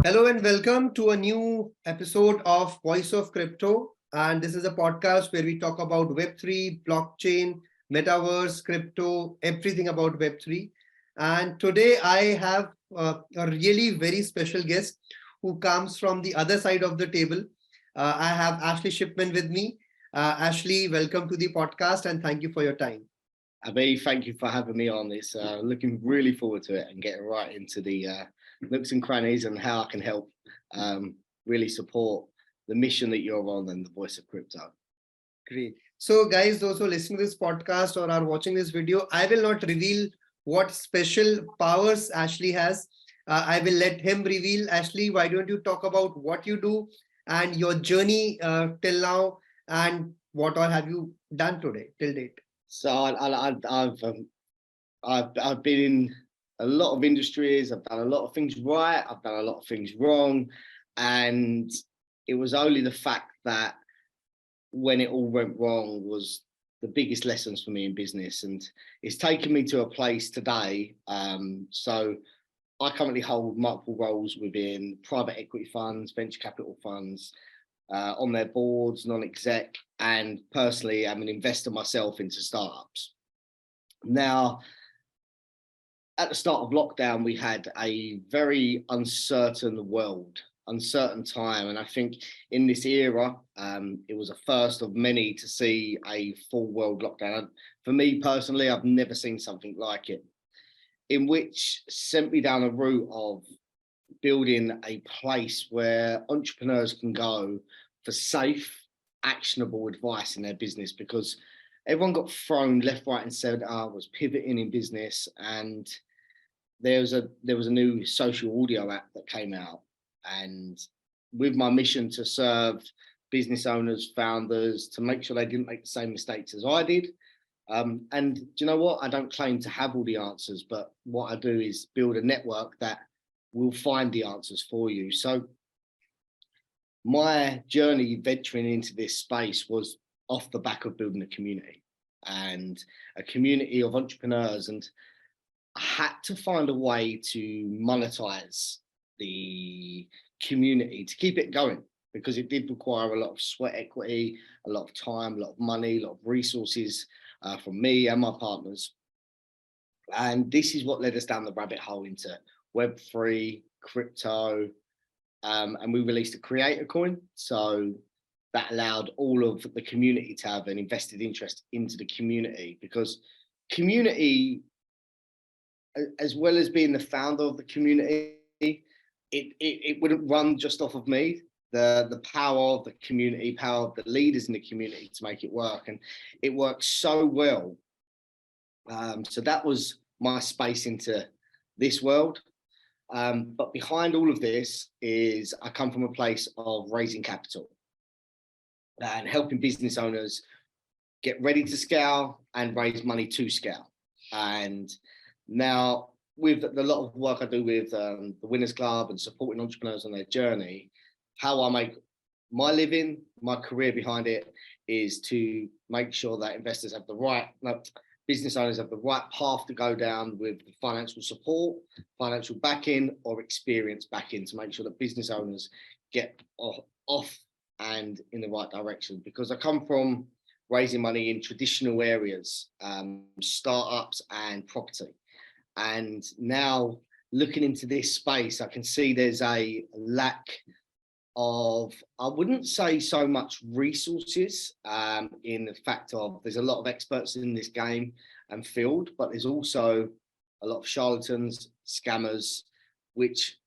Hello and welcome to a new episode of Voice of Crypto. And this is a podcast where we talk about Web3, blockchain, metaverse, crypto, everything about Web3. And today I have a really very special guest who comes from the other side of the table. I have Ashley Shipman with me. Ashley, welcome to the podcast and thank you for your time. Abi, thank you for having me on. It's looking really forward to it and getting right into the nooks and crannies and how I can help really support the mission that you're on and the voice of crypto. Great. So guys, those who are listening to this podcast or are watching this video, I will not reveal what special powers Ashley has. I will let him reveal. Ashley, why don't you talk about what you do and your journey till now and what all have you done today, till date? So I've been in a lot of industries. I've done a lot of things right. I've done a lot of things wrong, and it was only the fact that when it all went wrong was the biggest lessons for me in business, and it's taken me to a place today. So I currently hold multiple roles within private equity funds, venture capital funds, on their boards, non-exec, and personally I'm an investor myself into startups. Now, at the start of lockdown, we had a very uncertain world, uncertain time. And I think in this era, it was a first of many to see a full world lockdown. For me personally, I've never seen something like it, in which sent me down a route of building a place where entrepreneurs can go for safe, actionable advice in their business, because everyone got thrown left, right, and centre, was pivoting in business, and there was a new social audio app that came out, and with my mission to serve business owners, founders, to make sure they didn't make the same mistakes as I did. And do you know what? I don't claim to have all the answers, but what I do is build a network that will find the answers for you. So my journey venturing into this space was off the back of building a community of entrepreneurs, and I had to find a way to monetize the community to keep it going, because it did require a lot of sweat equity, a lot of time, a lot of money, a lot of resources from me and my partners. And this is what led us down the rabbit hole into Web3, crypto, and we released a creator coin. So that allowed all of the community to have an invested interest into the community, because community, as well as being the founder of the community, it wouldn't run just off of me. The power of the community, power of the leaders in the community to make it work, and it works so well. So that was my space into this world. But behind all of this is I come from a place of raising capital and helping business owners get ready to scale and raise money to scale. And now, with a lot of work I do with the Winners Club and supporting entrepreneurs on their journey, how I make my living, my career behind it, is to make sure that investors have the right, business owners have the right path to go down with financial support, financial backing, or experience backing, to make sure that business owners get off and in the right direction. Because I come from raising money in traditional areas, startups and property. And now looking into this space, I can see there's a lack of, I wouldn't say so much resources, in the fact of there's a lot of experts in this game and field, but there's also a lot of charlatans, scammers, which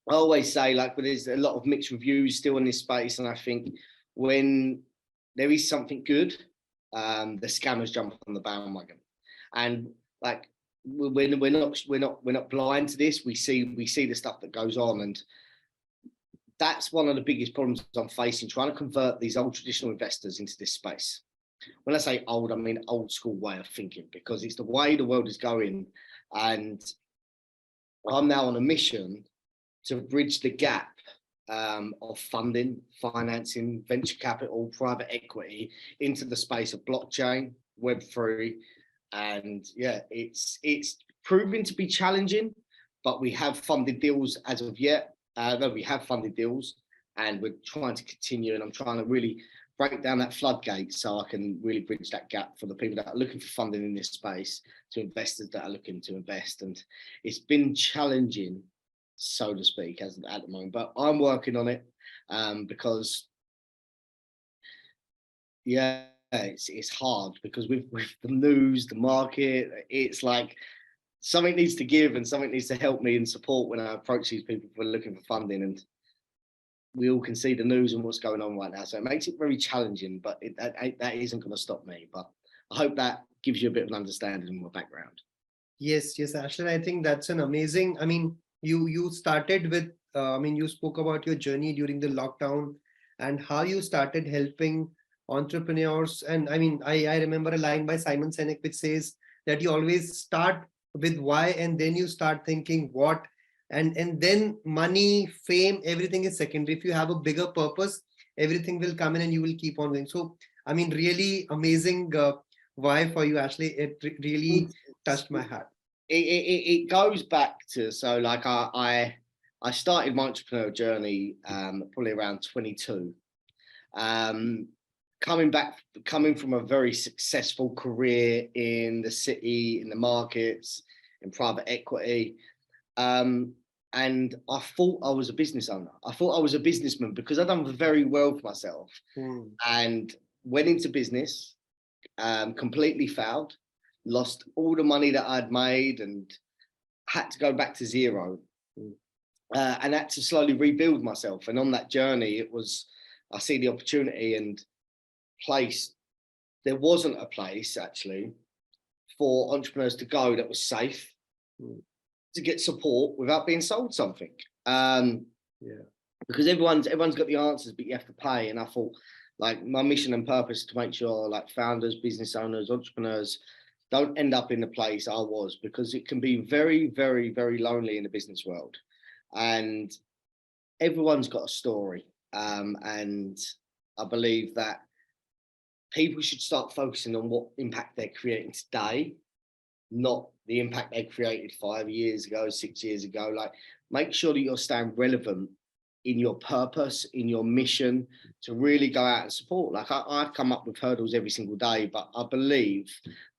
I always say, like, but there's a lot of mixed reviews still in this space. And I think when there is something good, the scammers jump on the bandwagon. And like, we're not blind to this. We see the stuff that goes on, and that's one of the biggest problems I'm facing, trying to convert these old traditional investors into this space. When I say old, I mean old school way of thinking, because it's the way the world is going. And I'm now on a mission to bridge the gap of funding, financing, venture capital, private equity into the space of blockchain, Web3. And yeah, it's proving to be challenging, but we have funded deals as of yet. No, we have funded deals, and we're trying to continue. And I'm trying to really break down that floodgate so I can really bridge that gap for the people that are looking for funding in this space to investors that are looking to invest. And it's been challenging, so to speak, at the moment, but I'm working on it because, yeah, it's hard because with the news, the market, it's like something needs to give and something needs to help me and support when I approach these people for looking for funding. And we all can see the news and what's going on right now. So it makes it very challenging, but that isn't going to stop me. But I hope that gives you a bit of an understanding of my background. Yes, yes, Ashley, I think that's an amazing, I mean, you started with, I mean, you spoke about your journey during the lockdown and how you started helping entrepreneurs. And I mean, I remember a line by Simon Sinek which says that you always start with why and then you start thinking what, and then money, fame, everything is secondary. If you have a bigger purpose, everything will come in and you will keep on going. So, I mean, really amazing why for you, Ashley. It really touched my heart. It goes back to, so like I started my entrepreneurial journey probably around 22. Coming from a very successful career in the city, in the markets, in private equity. And I thought I was a business owner. I thought I was a businessman because I'd done very well for myself and went into business, completely failed, lost all the money that I'd made and had to go back to zero and had to slowly rebuild myself. And on that journey, I see the opportunity and place. There wasn't a place actually for entrepreneurs to go that was safe to get support without being sold something. Because everyone's got the answers, but you have to pay. And I thought, like, my mission and purpose to make sure like founders, business owners, entrepreneurs don't end up in the place I was, because it can be very, very, very lonely in the business world. And everyone's got a story. And I believe that people should start focusing on what impact they're creating today, not the impact they created 5 years ago, 6 years ago. Like, make sure that you're staying relevant in your purpose, in your mission, to really go out and support. Like, I come up with hurdles every single day, but I believe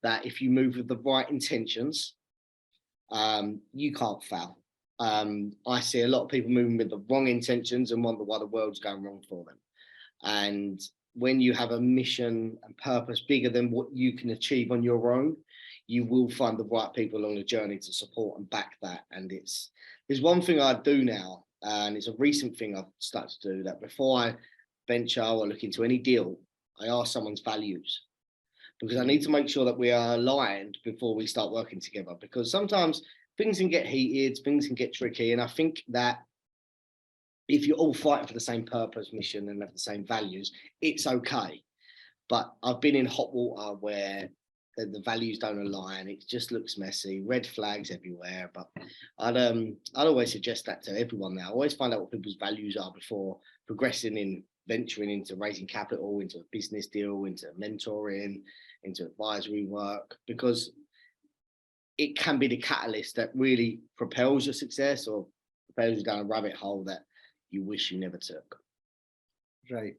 that if you move with the right intentions, you can't fail. I see a lot of people moving with the wrong intentions and wonder why the world's going wrong for them. And when you have a mission and purpose bigger than what you can achieve on your own, you will find the right people along the journey to support and back that. And there's one thing I do now, and it's a recent thing I've started to do, that before I venture or look into any deal, I ask someone's values, because I need to make sure that we are aligned before we start working together, because sometimes things can get heated, things can get tricky. And I think that if you're all fighting for the same purpose, mission, and have the same values, it's okay. But I've been in hot water where the values don't align. It just looks messy, red flags everywhere. But I'd always suggest that to everyone now. Always find out what people's values are before progressing in venturing into raising capital, into a business deal, into mentoring, into advisory work, because it can be the catalyst that really propels your success or propels you down a rabbit hole that you wish you never took. Right.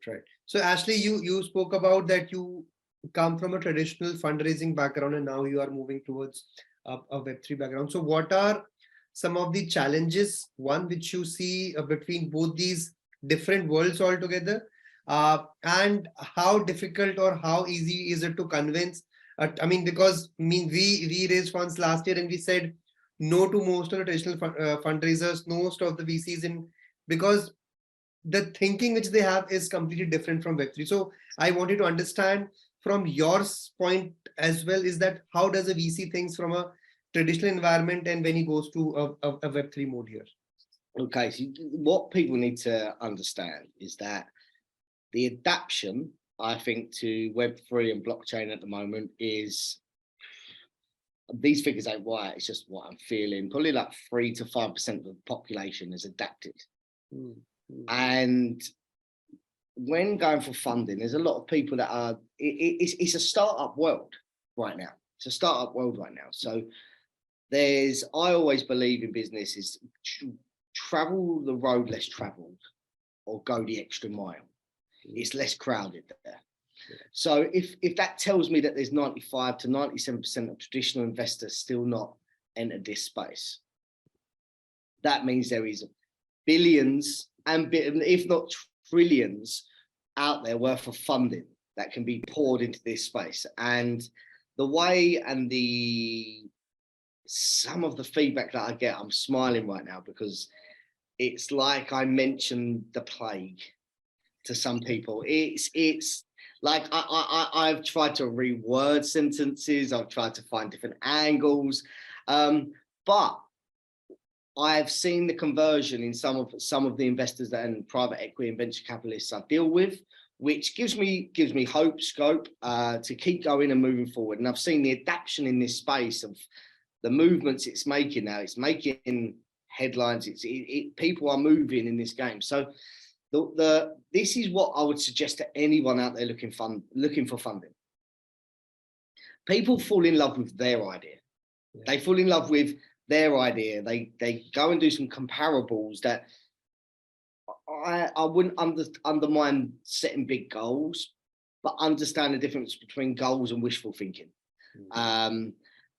So Ashley, you spoke about that you come from a traditional fundraising background and now you are moving towards a Web3 background. So what are some of the challenges, one which you see between both these different worlds altogether, and how difficult or how easy is it to convince? I mean, because we raised funds last year and we said no to most of the traditional fundraisers, most of the VCs, because the thinking which they have is completely different from Web3. So I wanted to understand from your point as well, is that how does a VC thinks from a traditional environment and when he goes to a Web3 mode here? Okay, so what people need to understand is that the adaptation, I think, to Web3 and blockchain at the moment is, these figures ain't right, it's just what I'm feeling, probably like 3 to 5% of the population has adapted. And when going for funding, there's a lot of people that are, it's a startup world right now. It's a startup world right now. So I always believe in business is travel the road less traveled or go the extra mile. It's less crowded there. So if that tells me that there's 95 to 97% of traditional investors still not entered this space, that means there is billions and if not trillions out there worth of funding that can be poured into this space. And the way and some of the feedback that I get, I'm smiling right now because it's like I mentioned the plague to some people. It's like I've tried to reword sentences. I've tried to find different angles, but I've seen the conversion in some of the investors and private equity and venture capitalists I deal with, which gives me hope, scope to keep going and moving forward. And I've seen the adaptation in this space of the movements it's making now. It's making headlines. People are moving in this game. So this is what I would suggest to anyone out there looking for funding. People fall in love with their idea. Yeah. They fall in love with their idea. They go and do some comparables that I wouldn't undermine setting big goals, but understand the difference between goals and wishful thinking. Mm-hmm.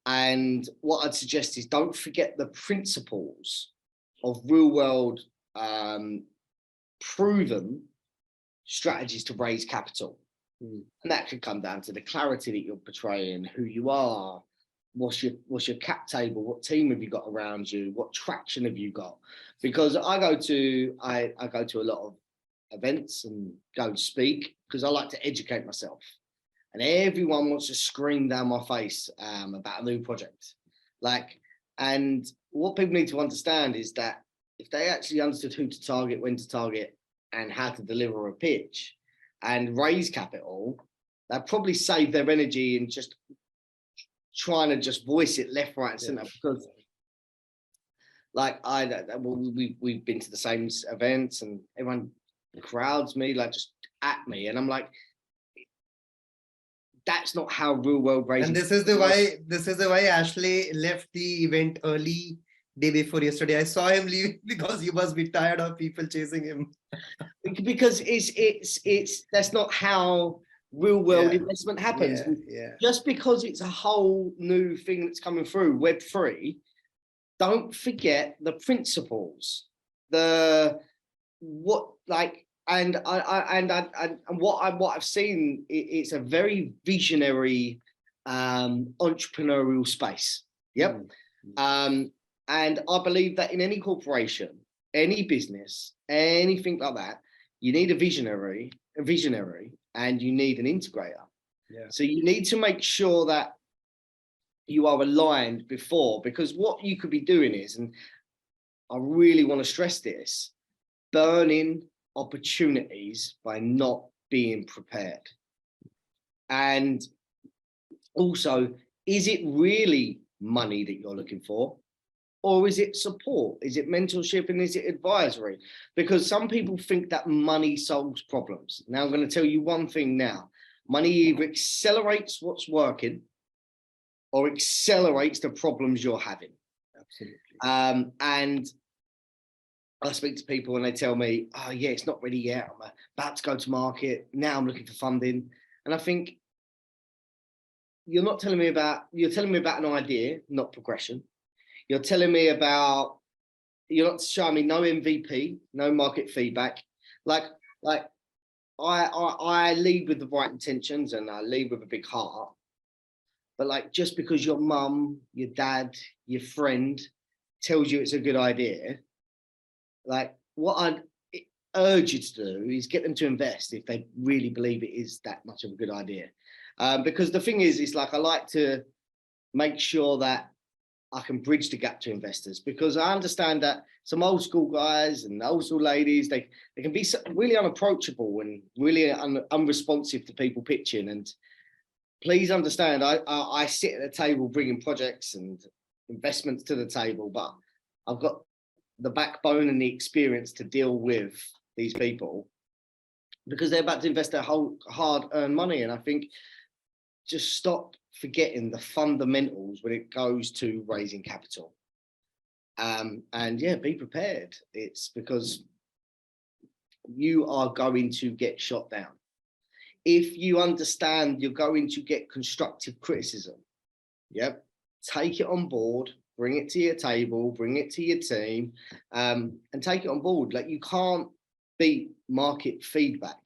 And what I'd suggest is don't forget the principles of real world proven strategies to raise capital. Mm. And that could come down to the clarity that you're portraying, who you are, what's your cap table, what team have you got around you, what traction have you got? Because I go to a lot of events and go and speak because I like to educate myself. And everyone wants to scream down my face about a new project. And what people need to understand is that if they actually understood who to target, when to target, and how to deliver a pitch and raise capital, they'd probably save their energy in just trying to just voice it left, right, and center. Because we've been to the same events and everyone crowds me, just at me. And I'm like, that's not how real world raising. And this is the why Ashley left the event early day before yesterday. I saw him leave because he must be tired of people chasing him. Because that's not how real world investment happens. Just because it's a whole new thing that's coming through, Web3, don't forget the principles, what I've seen, it's a very visionary entrepreneurial space. Yep. Mm-hmm. And I believe that in any corporation, any business, anything like that, you need a visionary, and you need an integrator. Yeah. So you need to make sure that you are aligned before, because what you could be doing is, and I really want to stress this, burning opportunities by not being prepared. And also, is it really money that you're looking for? Or is it support? Is it mentorship? And is it advisory? Because some people think that money solves problems. Now, I'm going to tell you one thing now. Money either accelerates what's working or accelerates the problems you're having. Absolutely. And I speak to people and they tell me, oh yeah, it's not ready yet. I'm about to go to market. Now I'm looking for funding. And I think you're telling me about an idea, not progression. You're telling me about, you're not showing me no MVP, no market feedback. I lead with the right intentions and I lead with a big heart. But just because your mum, your dad, your friend tells you it's a good idea, what I'd urge you to do is get them to invest if they really believe it is that much of a good idea. Because the thing is, I like to make sure that I can bridge the gap to investors, because I understand that some old school guys and old school ladies, they can be really unapproachable and really unresponsive to people pitching. And please understand, I sit at the table bringing projects and investments to the table, but I've got the backbone and the experience to deal with these people because they're about to invest their whole hard-earned money. And I think just stop forgetting the fundamentals when it goes to raising capital. And yeah, be prepared. It's because you are going to get shot down. If you understand you're going to get constructive criticism, yep, take it on board, bring it to your table, bring it to your team, and take it on board. Like, you can't beat market feedback.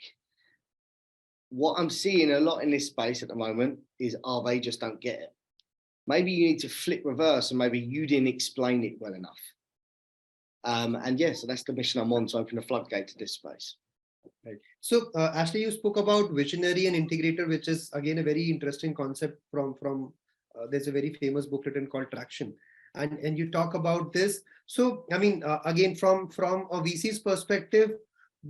What I'm seeing a lot in this space at the moment is, they just don't get it. Maybe you need to flip reverse, and maybe you didn't explain it well enough. And yeah, so that's the mission I'm on, to open the floodgate to this space. Right. So Ashley, you spoke about visionary and integrator, which is again a very interesting concept from there's a very famous book written called Traction, and you talk about this. So I mean, again, from a VC's perspective,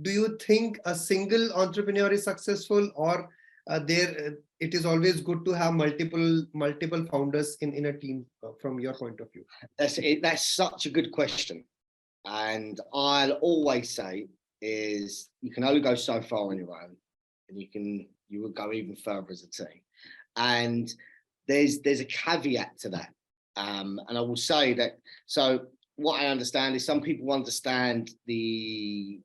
do you think a single entrepreneur is successful, or it is always good to have multiple founders in a team, from your point of view? That's such a good question. And I'll always say is, you can only go so far on your own, and you will go even further as a team. And there's a caveat to that. And I will say that, so what I understand is, some people understand the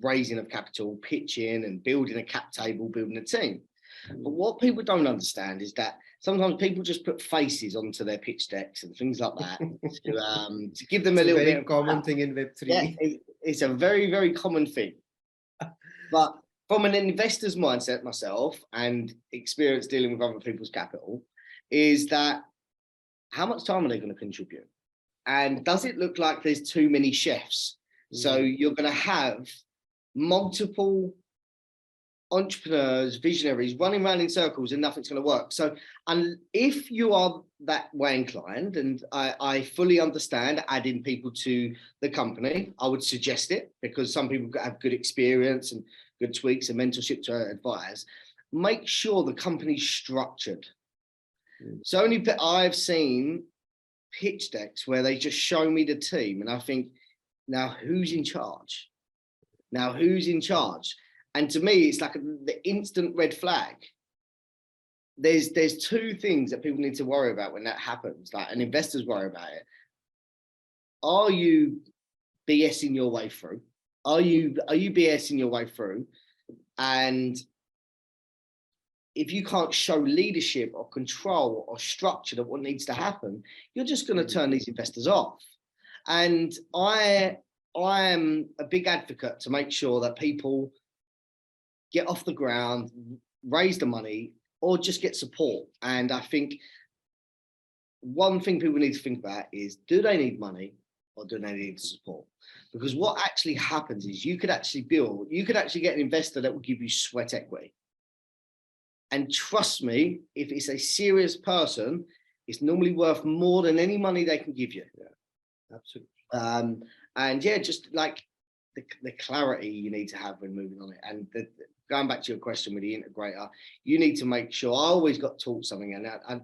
raising of capital, pitching and building a cap table, building a team. But what people don't understand is that sometimes people just put faces onto their pitch decks and things like that to give them a little bit of common thing in Web3. Yeah, it's a very, very common thing. But from an investor's mindset, myself, and experience dealing with other people's capital, is that, how much time are they going to contribute? And does it look like there's too many chefs? So you're going to have multiple entrepreneurs, visionaries running around in circles, and nothing's going to work. So, and if you are that way inclined, and I fully understand adding people to the company, I would suggest it, because some people have good experience and good tweaks and mentorship to advise. Make sure the company's structured. So I've seen pitch decks where they just show me the team, and I think, now who's in charge? Now who's in charge? And to me, it's like the instant red flag. There's two things that people need to worry about when that happens, like, and investors worry about it. Are you BSing your way through? Are you BSing your way through? And if you can't show leadership or control or structure of what needs to happen, you're just going to turn these investors off. And I am a big advocate to make sure that people get off the ground, raise the money, or just get support. And I think one thing people need to think about is, do they need money or do they need support? Because what actually happens is, you could actually get an investor that will give you sweat equity. And trust me, if it's a serious person, it's normally worth more than any money they can give you. Yeah, absolutely. And yeah, just like the clarity you need to have when moving on it. And going back to your question with the integrator, you need to make sure, I always got taught something, and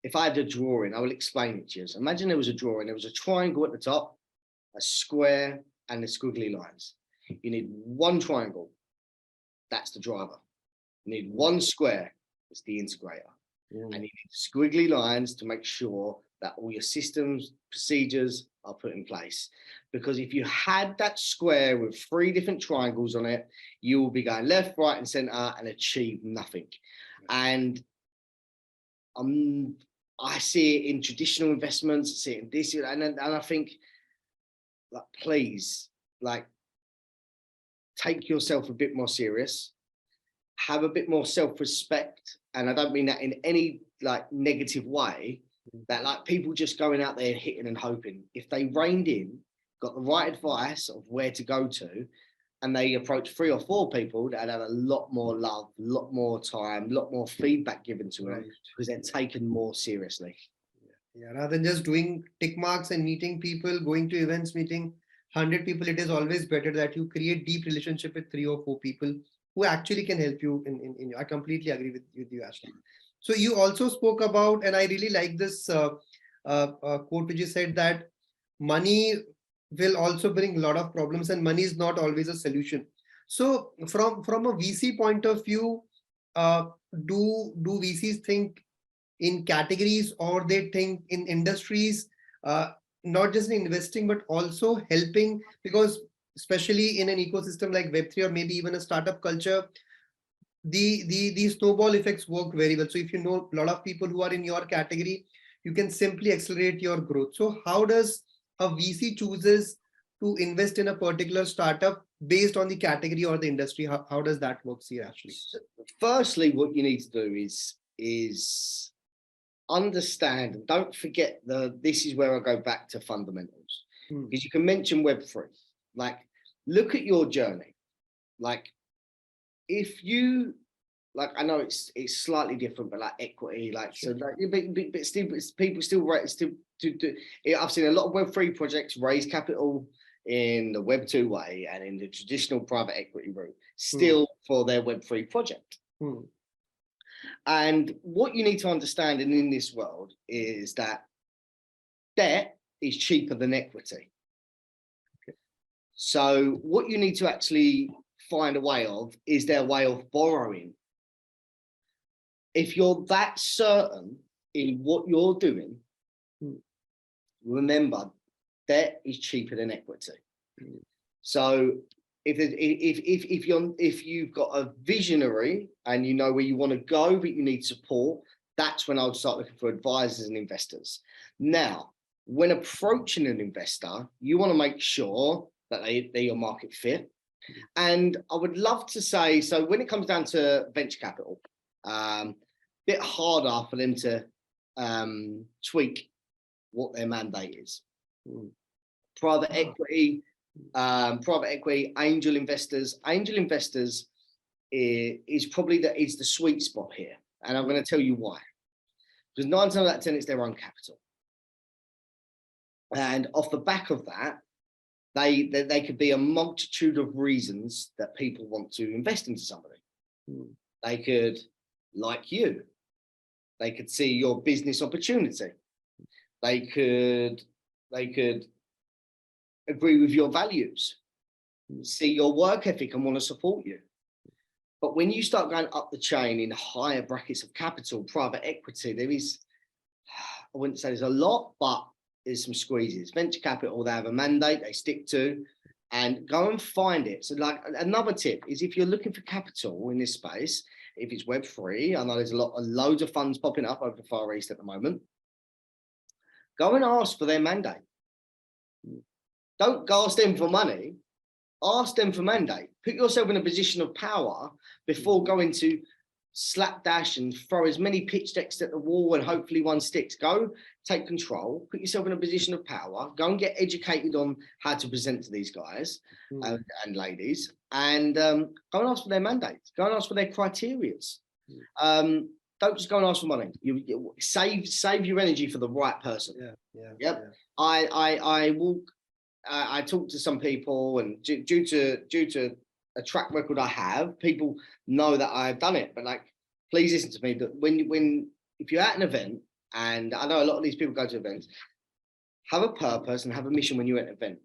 if I had a drawing, I will explain it to you. So imagine there was a drawing, there was a triangle at the top, a square, and the squiggly lines. You need one triangle, that's the driver. You need one square, it's the integrator. And you need squiggly lines to make sure that all your systems, procedures are put in place. Because if you had that square with 3 different triangles on it, you will be going left, right, and center and achieve nothing. And I see it in traditional investments, I see it in this, and I think, like, please, like, take yourself a bit more serious, have a bit more self-respect. And I don't mean that in any like negative way, that like people just going out there hitting and hoping. If they reined in, got the right advice of where to go to, and they approach 3 or 4 people, that had a lot more love, a lot more time, a lot more feedback given to them, because they're taken more seriously. Yeah, rather than just doing tick marks and meeting people, going to events, meeting 100 people, it is always better that you create deep relationship with 3 or 4 people who actually can help you in I completely agree with you, Ashley. So you also spoke about, and I really like this quote which you said, that money will also bring a lot of problems and money is not always a solution. So from a VC point of view, do VCs think in categories, or they think in industries? not just in investing, but also helping, because especially in an ecosystem like Web3 or maybe even a startup culture, the snowball effects work very well. So if you know a lot of people who are in your category, you can simply accelerate your growth. So how does a VC chooses to invest in a particular startup based on the category or the industry? How does that work here actually? Firstly, what you need to do is understand, and don't forget this is where I go back to fundamentals, because you can mention Web3, like look at your journey. Like if you, like, I know it's slightly different, but like equity, like, so like, but still, people still do. I've seen a lot of Web3 projects raise capital in the Web2 way and in the traditional private equity route, still for their Web3 project. And what you need to understand in this world is that debt is cheaper than equity. Okay. So what you need to actually find a way of is their way of borrowing. If you're that certain in what you're doing, remember, debt is cheaper than equity. So if you've got a visionary and you know where you want to go, but you need support, that's when I would start looking for advisors and investors. Now, when approaching an investor, you want to make sure that they're your market fit. And I would love to say, so when it comes down to venture capital, bit harder for them to tweak what their mandate is. Private equity, angel investors is probably the sweet spot here, and I'm going to tell you why. Because 9 times out of 10 it's their own capital, and off the back of that, they could be a multitude of reasons that people want to invest into somebody. They could like you. They could see your business opportunity. They could agree with your values, see your work ethic and want to support you. But when you start going up the chain in higher brackets of capital, private equity, there is, I wouldn't say there's a lot, but there's some squeezes. Venture capital, they have a mandate they stick to, and go and find it. So like another tip is, if you're looking for capital in this space, if it's Web3, I know there's loads of funds popping up over the Far East at the moment, go and ask for their mandate. Don't ask them for money, ask them for mandate. Put yourself in a position of power before going to slapdash and throw as many pitch decks at the wall and hopefully one sticks. Go take control, put yourself in a position of power, go and get educated on how to present to these guys and ladies, and go and ask for their mandates, go and ask for their criterias. Don't just go and ask for money. You save your energy for the right person. I talk to some people, and due to a track record I have, people know that I've done it. But like, please listen to me. That if you're at an event, and I know a lot of these people go to events, have a purpose and have a mission when you're at an event.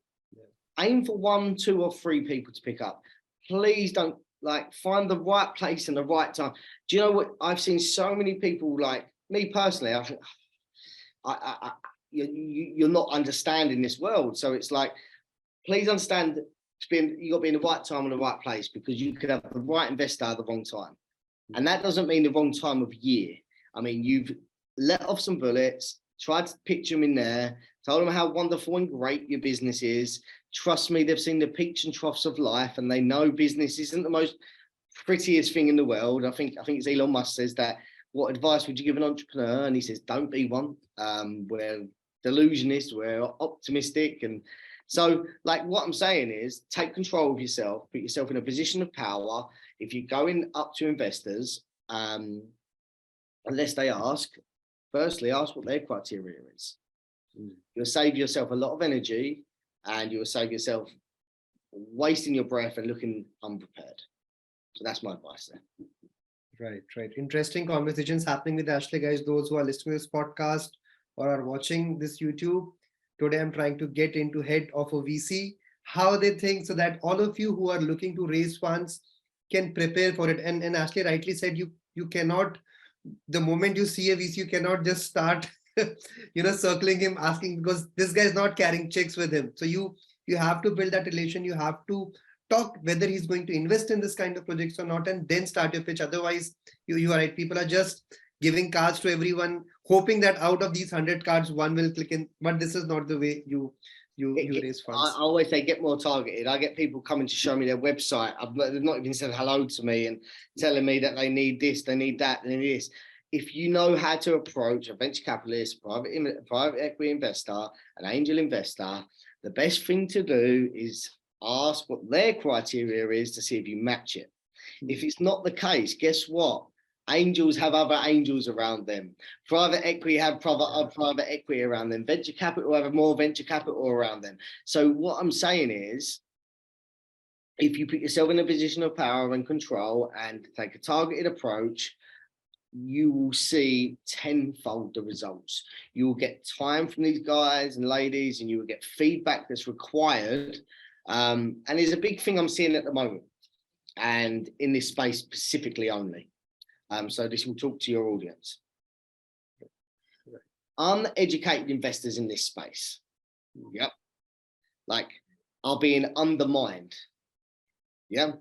Aim for 1, 2, or 3 people to pick up. Please don't, like, find the right place and the right time. Do you know what? I've seen so many people, like me personally, I think, you're not understanding this world. So it's like, please understand, you got to be in the right time and the right place, because you could have the right investor at the wrong time. And that doesn't mean the wrong time of year. I mean, you've let off some bullets, tried to picture them in there, told them how wonderful and great your business is. Trust me, they've seen the peaks and troughs of life, and they know business isn't the most prettiest thing in the world. I think it's Elon Musk says that, what advice would you give an entrepreneur? And he says, don't be one. We're delusionists, we're optimistic. And so, like, what I'm saying is, take control of yourself, put yourself in a position of power. If you're going up to investors, unless they ask, firstly, ask what their criteria is. You'll save yourself a lot of energy, and you'll save yourself wasting your breath and looking unprepared. So that's my advice there. Right. Interesting conversations happening with Ashley, guys. Those who are listening to this podcast or are watching this YouTube, today I'm trying to get into head of a VC, how they think, so that all of you who are looking to raise funds can prepare for it. And Ashley rightly said, you cannot, the moment you see a VC, you cannot just start circling him, asking, because this guy is not carrying checks with him. So you have to build that relation. You have to talk whether he's going to invest in this kind of projects or not, and then start your pitch. Otherwise, you are right. People are just giving cards to everyone, hoping that out of these 100 cards, one will click in. But this is not the way you raise funds. I always say get more targeted. I get people coming to show me their website. They've not even said hello to me and telling me that they need this, they need that, they need this. If you know how to approach a venture capitalist, private equity investor, an angel investor, the best thing to do is ask what their criteria is to see if you match it. If it's not the case, guess what? Angels have other angels around them. Private equity have private equity around them. Venture capital have more venture capital around them. So what I'm saying is, if you put yourself in a position of power and control and take a targeted approach, you will see tenfold the results. You will get time from these guys and ladies, and you will get feedback that's required. And there's a big thing I'm seeing at the moment, and in this space specifically only. So this will talk to your audience. Uneducated investors in this space, yep, like are being undermined, yeah,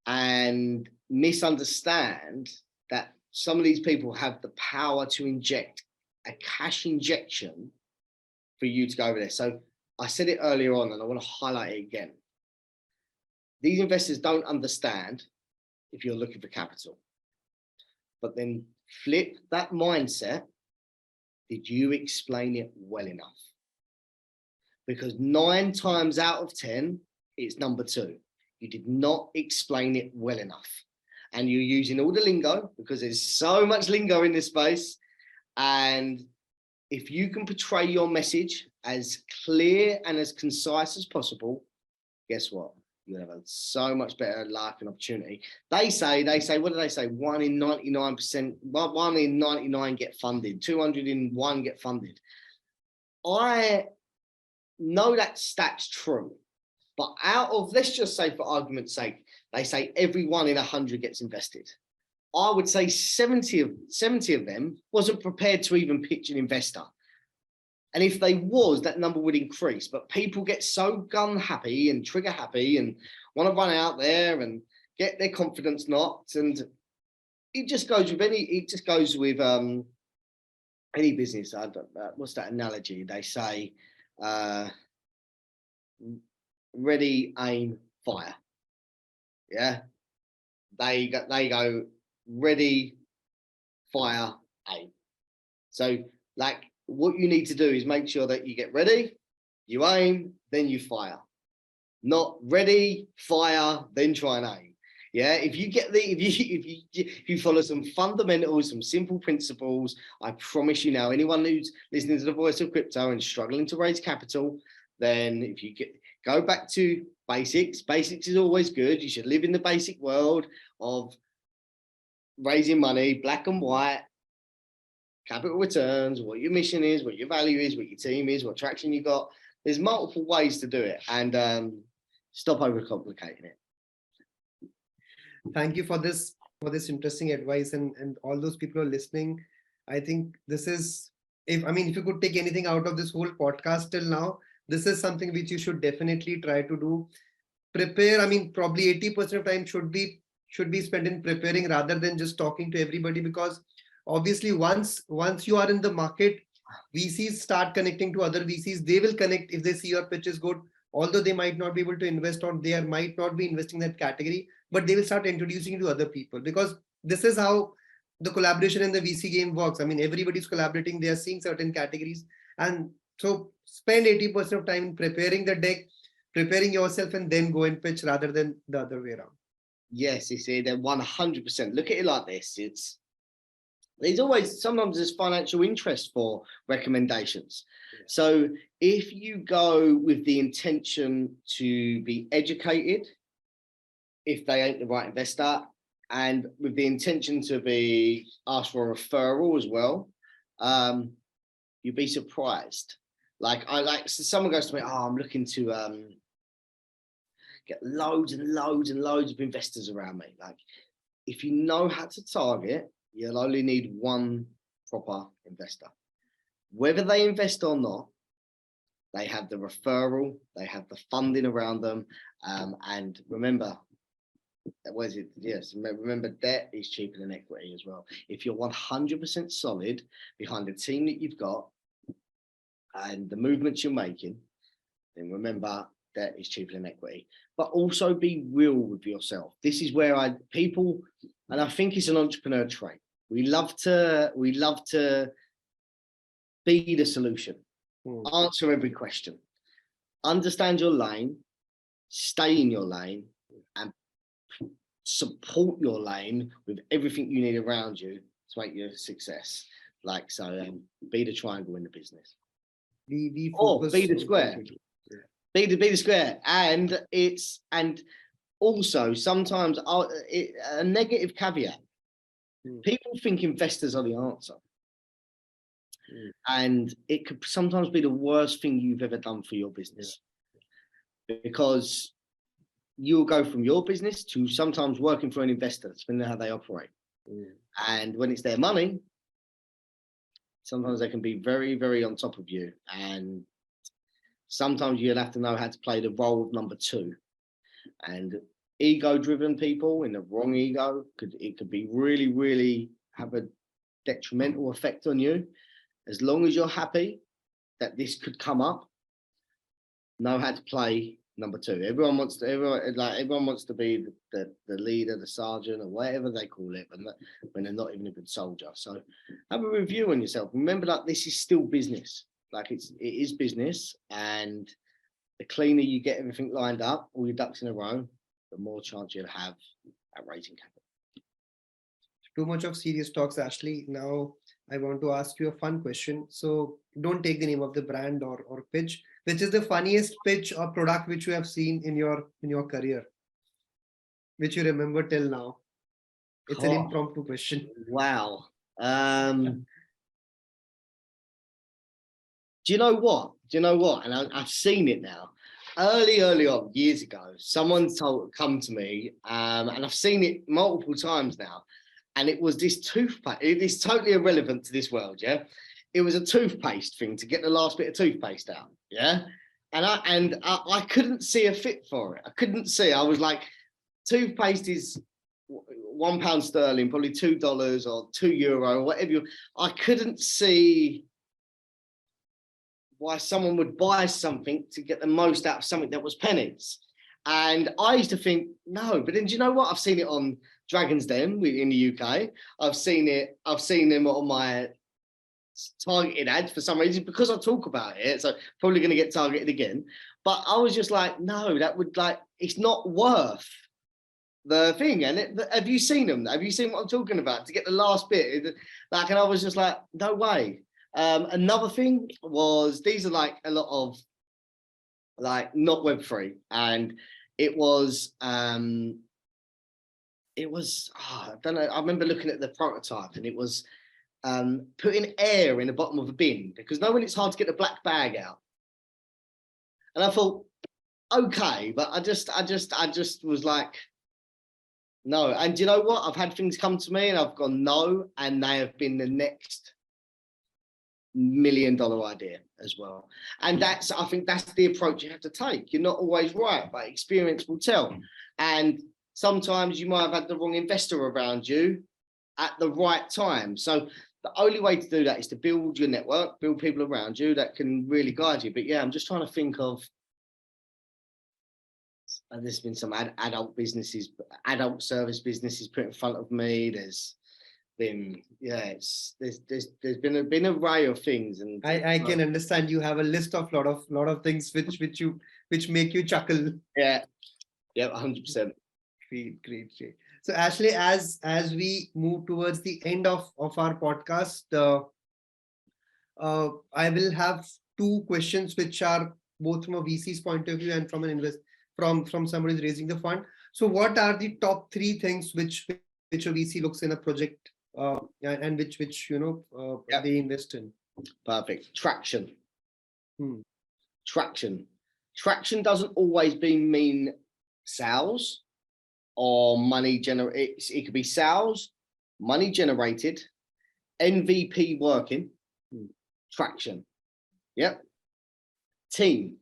and misunderstand that some of these people have the power to inject a cash injection for you to go over there. So I said it earlier on, and I want to highlight it again. These investors don't understand if you're looking for capital. But then flip that mindset. Did you explain it well enough? Because 9 times out of 10, it's number 2. You did not explain it well enough. And you're using all the lingo, because there's so much lingo in this space. And if you can portray your message as clear and as concise as possible, guess what? You have a so much better life and opportunity. They say, what do they say? 1 in 99%, 1 in 99 get funded, 200 in 1 get funded. I know that stat's true, but out of, let's just say for argument's sake, they say every 1 in 100 gets invested. I would say 70 of them wasn't prepared to even pitch an investor. And if they was, that number would increase. But people get so gun happy and trigger happy and want to run out there and get their confidence knocked. And it just goes with any business. What's that analogy? They say, ready, aim, fire. Yeah. They go ready, fire, aim. So like, what you need to do is make sure that you get ready, you aim, then you fire. Not ready, fire, then try and aim. Yeah, if you follow some fundamentals, some simple principles, I promise you now, anyone who's listening to the Voice of Crypto and struggling to raise capital, then if you go back to basics is always good. You should live in the basic world of raising money, black and white, capital returns, what your mission is, what your value is, what your team is, what traction you got. There's multiple ways to do it, and stop overcomplicating it. Thank you for this interesting advice, and all those people who are listening. I think this is, if you could take anything out of this whole podcast till now, this is something which you should definitely try to do. Prepare. Probably 80% of time should be spent in preparing rather than just talking to everybody, because obviously once you are in the market, VCs start connecting to other VCs. They will connect if they see your pitch is good, although they might not be able to invest, or they might not be investing in that category, but they will start introducing you to other people, because this is how the collaboration in the VC game works. Everybody's collaborating, they are seeing certain categories. And so spend 80% of time preparing the deck, preparing yourself, and then go and pitch rather than the other way around. Yes, you see, then 100%. Look at it like this. Sometimes there's financial interest for recommendations. Yeah. So if you go with the intention to be educated, if they ain't the right investor, and with the intention to be asked for a referral as well, you'd be surprised. So someone goes to me, I'm looking to get loads and loads and loads of investors around me. Like, if you know how to target, you'll only need 1 proper investor. Whether they invest or not, they have the referral, they have the funding around them. And remember, what is it? Yes, remember, debt is cheaper than equity as well. If you're 100% solid behind the team that you've got and the movements you're making, then remember, debt is cheaper than equity. But also be real with yourself. This is where and I think it's an entrepreneur trait. We love to be the solution. Answer every question. Understand your lane, stay in your lane, and support your lane with everything you need around you to make you a success. Like, so be the triangle in the business. Be the square. Be the square. And also sometimes a negative caveat. People think investors are the answer. And it could sometimes be the worst thing you've ever done for your business, because you'll go from your business to sometimes working for an investor, depending on how they operate. And when it's their money, sometimes they can be very, very on top of you. And sometimes you'll have to know how to play the role of number two. And ego-driven people in the wrong ego could be really, really have a detrimental effect on you. As long as you're happy that this could come up, know how to play number two. Everyone wants to be the leader, the sergeant, or whatever they call it, when they're not even a good soldier. So have a review on yourself. Remember that this is still business. Like it is business, and the cleaner you get everything lined up, all your ducks in a row, the more chance you'll have at raising capital. Too much of serious talks, Ashley. Now I want to ask you a fun question. So don't take the name of the brand or pitch. Which is the funniest pitch or product which you have seen in your career, which you remember till now? It's an impromptu question. Wow. Do you know what? And I've seen it now. Early on, years ago, someone come to me, and I've seen it multiple times now. And it was this toothpaste. It is totally irrelevant to this world, yeah. It was a toothpaste thing to get the last bit of toothpaste out, yeah. And I couldn't see a fit for it. I couldn't see. I was like, toothpaste is £1 sterling, probably $2 or €2 or whatever. I couldn't see why someone would buy something to get the most out of something that was pennies. And I used to think, no, but then do you know what? I've seen it on Dragon's Den in the UK. I've seen them on my targeted ads for some reason, because I talk about it. So probably going to get targeted again. But I was just like, no, that would it's not worth the thing. And have you seen them? Have you seen what I'm talking about? To get the last bit, and I was just like, no way. Another thing was, these are a lot of not Web3, and it was I don't know, I remember looking at the prototype, and it was putting air in the bottom of a bin, because when it's hard to get the black bag out. And I thought, okay, but I just was like, no. And do you know what? I've had things come to me and I've gone no, and they have been the next $1 million idea as well. And I think that's the approach you have to take. You're not always right, but experience will tell. And sometimes you might have had the wrong investor around you at the right time. So the only way to do that is to build your network, build people around you that can really guide you. But yeah, I'm just trying to think of, there's been some adult service businesses put in front of me. There's been, there's been an array of things, and I can understand you have a list of lot of things which make you chuckle. Yeah, 100%. Great. So Ashley, as we move towards the end of our podcast, I will have two questions which are both from a VC's point of view and from an from somebody who's raising the fund. So what are the top 3 things which a VC looks in a project and which they invest in? Perfect. Traction. Traction doesn't always mean sales or money generated. It could be sales, money generated, MVP working, traction. Yep. Team.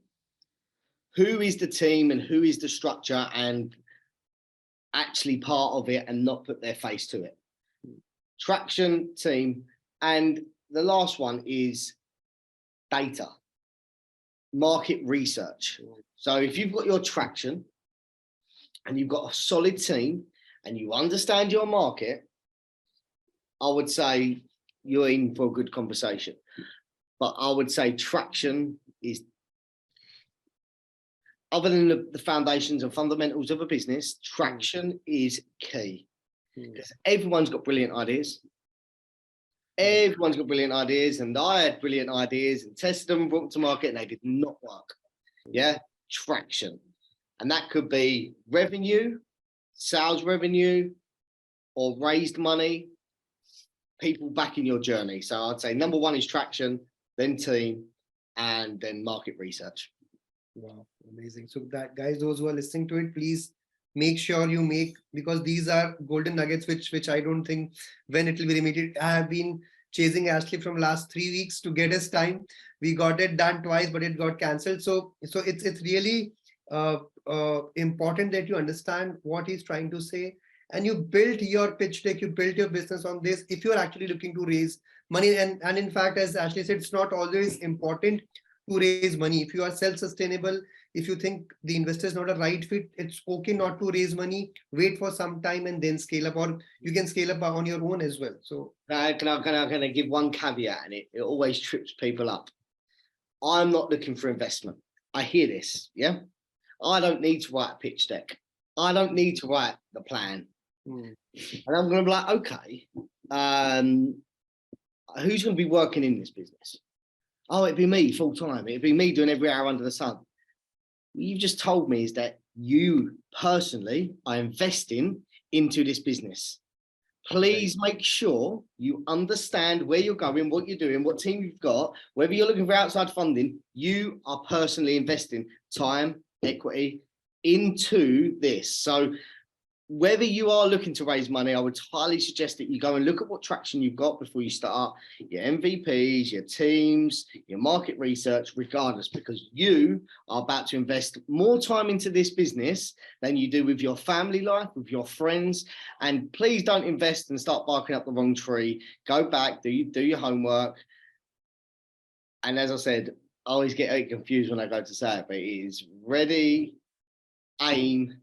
Who is the team and who is the structure and actually part of it and not put their face to it? Traction, team. And the last one is data, market research. So if you've got your traction and you've got a solid team and you understand your market, I would say you're in for a good conversation. But I would say traction is, other than the foundations and fundamentals of a business, traction is key. Because everyone's got brilliant ideas. Everyone's got brilliant ideas, and I had brilliant ideas and tested them and brought them to market, and they did not work. Yeah, traction. And that could be revenue, sales revenue, or raised money, people backing your journey. So I'd say number one is traction, then team, and then market research. Wow, amazing. So that, guys, those who are listening to it, please make sure you make, because these are golden nuggets, which I don't think when it will be remitted. I have been chasing Ashley from last 3 weeks to get his time. We got it done twice, but it got cancelled. So it's really important that you understand what he's trying to say, and you build your pitch deck, you build your business on this if you're actually looking to raise money. And in fact, as Ashley said, it's not always important to raise money. If you are self-sustainable, if you think the investor is not a right fit, it's okay not to raise money, wait for some time and then scale up, or you can scale up on your own as well. So can I give one caveat, and it always trips people up. I'm not looking for investment. I hear this, yeah? I don't need to write a pitch deck. I don't need to write the plan. And I'm going to be like, okay, who's going to be working in this business? Oh, it'd be me full time. It'd be me doing every hour under the sun. What you've just told me is that you personally are investing into this business. Please make sure you understand where you're going, what you're doing, what team you've got, whether you're looking for outside funding, you are personally investing time, equity into this. So whether you are looking to raise money, I would highly suggest that you go and look at what traction you've got before you start your MVPs, your teams, your market research, regardless, because you are about to invest more time into this business than you do with your family life, with your friends. And please don't invest and start barking up the wrong tree. Go back, do your homework. And as I said, I always get confused when I go to say it, but it is ready, aim,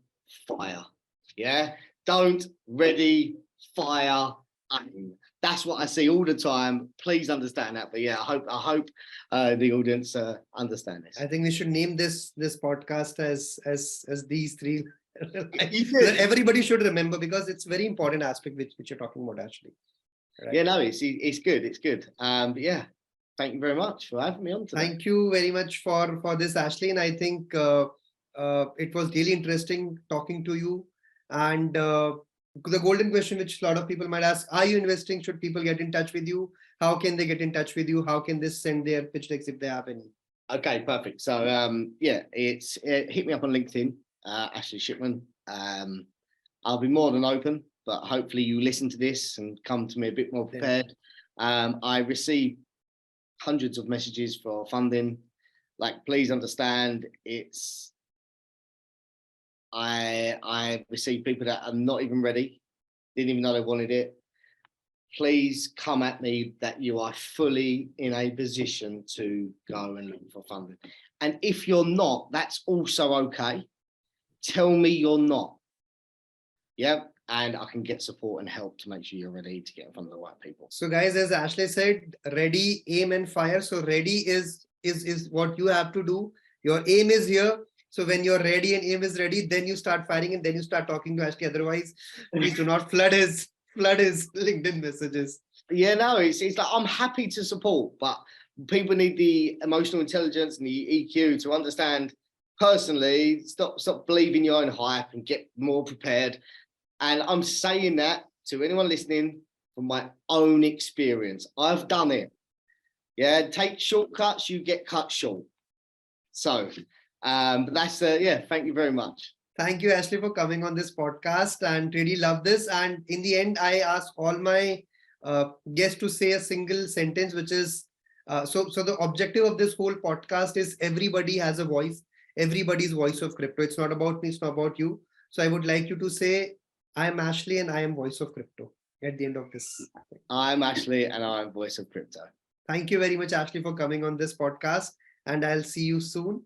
fire. Yeah, don't, ready, fire, aim. That's what I see all the time. Please understand that. But yeah, I hope the audience understand this. I think we should name this podcast as these three. Everybody should remember, because it's very important aspect which you're talking about, actually. Right? Yeah, no, it's good. It's good. But yeah, thank you very much for having me on today. Thank you very much for this, Ashley. And I think it was really interesting talking to you. And the golden question which a lot of people might ask, are you investing? Should people get in touch with you? How can they get in touch with you? How can they send their pitch decks if they have any? Okay, perfect. So yeah, hit me up on LinkedIn, Ashley Shipman. I'll be more than open, but hopefully you listen to this and come to me a bit more prepared. I receive hundreds of messages for funding. Like, please understand, I receive people that are not even ready, didn't even know they wanted it. Please come at me that you are fully in a position to go and look for funding. And if you're not, that's also okay. Tell me you're not. Yeah, and I can get support and help to make sure you're ready to get in front of the right people. So guys, as Ashley said, ready, aim and fire. So ready is what you have to do. Your aim is here. So when you're ready and aim is ready, then you start firing and then you start talking to Ashley. Otherwise, please do not flood his LinkedIn messages. Yeah, no, it's like, I'm happy to support, but people need the emotional intelligence and the EQ to understand personally, stop believing your own hype and get more prepared. And I'm saying that to anyone listening from my own experience. I've done it. Yeah, take shortcuts, you get cut short. So that's yeah, thank you very much. Thank you, Ashley, for coming on this podcast, and really love this. And in the end, I ask all my guests to say a single sentence, which is So the objective of this whole podcast is everybody has a voice, everybody's voice of crypto. It's not about me, it's not about you. So I would like you to say, I am Ashley and I am voice of crypto at the end of this. I'm Ashley and I'm voice of crypto. Thank you very much, Ashley, for coming on this podcast. And I'll see you soon.